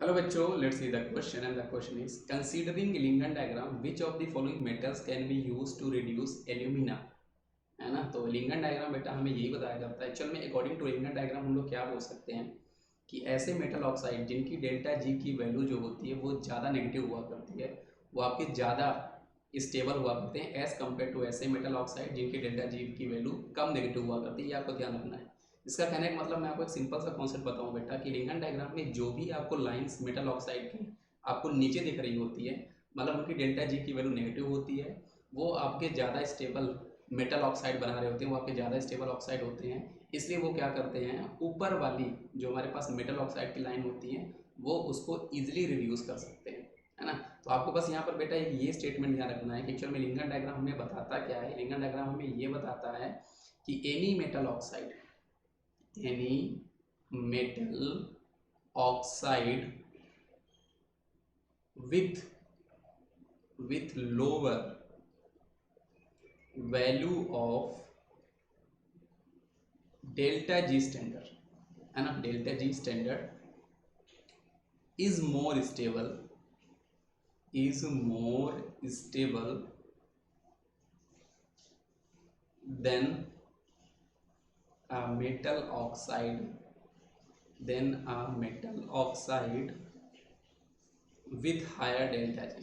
Hello बच्चों, let's see the question and the question is considering Lingard diagram which of the following metals can be used to reduce alumina। है ना। तो लिंगन diagram बेटा हमें यही बताया करता है। चल में अकॉर्डिंग टू लिंगन डायग्राम हम लोग क्या बोल सकते हैं कि ऐसे मेटल ऑक्साइड जिनकी डेल्टा जी की वैल्यू जो होती है वो ज़्यादा नेगेटिव हुआ करती है, वो आपके ज़्यादा स्टेबल हुआ करते हैं एज़ कम्पेयर टू ऐसे मेटल ऑक्साइड जिनकी डेल्टा जी की वैल्यू कम नेगेटिव हुआ करती है। ये आपको ध्यान रखना है। इसका कहने का मतलब मैं आपको एक सिंपल सा कॉन्सेप्ट बताऊं बेटा कि लिंगन डायग्राम में जो भी आपको लाइंस मेटल ऑक्साइड की आपको नीचे दिख रही होती है, मतलब उनकी डेल्टा जी की वैल्यू नेगेटिव होती है, वो आपके ज़्यादा स्टेबल मेटल ऑक्साइड बना रहे होते हैं, वो आपके ज़्यादा स्टेबल ऑक्साइड होते हैं। इसलिए वो क्या करते हैं, ऊपर वाली जो हमारे पास मेटल ऑक्साइड की लाइन होती है वो उसको ईजिली रिड्यूस कर सकते हैं, है ना। तो आपको बस यहाँ पर बेटा एक ये स्टेटमेंट ध्यान रखना है कि एक्चुअल में लिंगन डायग्राम हमें बताता क्या है। लिंगन डायग्राम हमें ये बताता है कि any metal oxide with lower value of delta G standard, है ना, delta G standard is more stable than a metal oxide with higher delta G,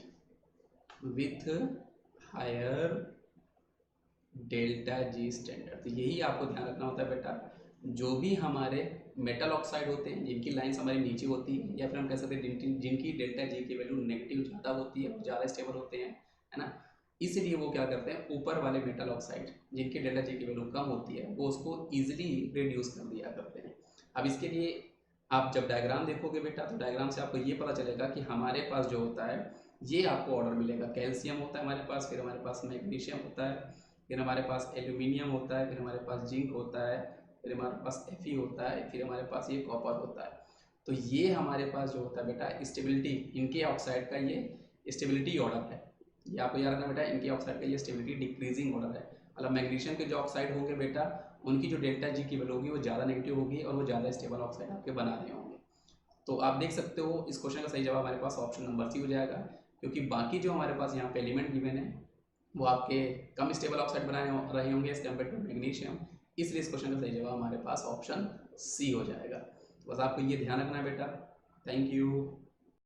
standard. तो यही आपको ध्यान रखना होता है बेटा। जो भी हमारे मेटल ऑक्साइड होते हैं जिनकी लाइंस हमारी नीचे होती है, या फिर हम कह सकते हैं जिनकी डेल्टा जी की वैल्यू नेगेटिव ज़्यादा होती है, वो ज़्यादा स्टेबल होते हैं, है ना। इसलिए वो क्या करते हैं, ऊपर वाले मेटल ऑक्साइड जिनकी डेल्टा जी की वैल्यू कम होती है वो उसको ईजिली रिड्यूस कर दिया करते हैं। अब इसके लिए आप जब डायग्राम देखोगे बेटा, तो डायग्राम से आपको ये पता चलेगा कि हमारे पास जो होता है ये आपको ऑर्डर मिलेगा। कैल्शियम होता है हमारे पास, फिर हमारे पास मैग्नीशियम होता है, फिर हमारे पास एल्यूमिनियम होता है, फिर हमारे पास जिंक होता है, फिर हमारे पास Fe होता है, फिर हमारे पास ये कॉपर होता है। तो ये हमारे पास जो होता है बेटा स्टेबिलिटी, इनके ऑक्साइड का ये स्टेबिलिटी ऑर्डर है। ये आपको याद रखना बेटा, इनके ऑक्साइड का ये स्टेबिलिटी डिक्रीजिंग ऑर्डर है। मतलब मैग्नीशियम के जो ऑक्साइड होंगे बेटा, उनकी जो डेल्टा जी की वैल्यू होगी वो ज़्यादा नेगेटिव होगी और वो ज़्यादा स्टेबल ऑक्साइड आपके बना रहे होंगे। तो आप देख सकते हो इस क्वेश्चन का सही जवाब हमारे पास ऑप्शन नंबर सी हो जाएगा, क्योंकि बाकी जो हमारे पास यहाँ पे एलिमेंट गिवन है वो आपके कम स्टेबल ऑक्साइड बनाए रहे होंगे एज कम्पेयर टू मैग्नीशियम। इसलिए इस क्वेश्चन का सही जवाब हमारे पास ऑप्शन सी हो जाएगा। तो बस आपको ये ध्यान रखना है बेटा। Thank you.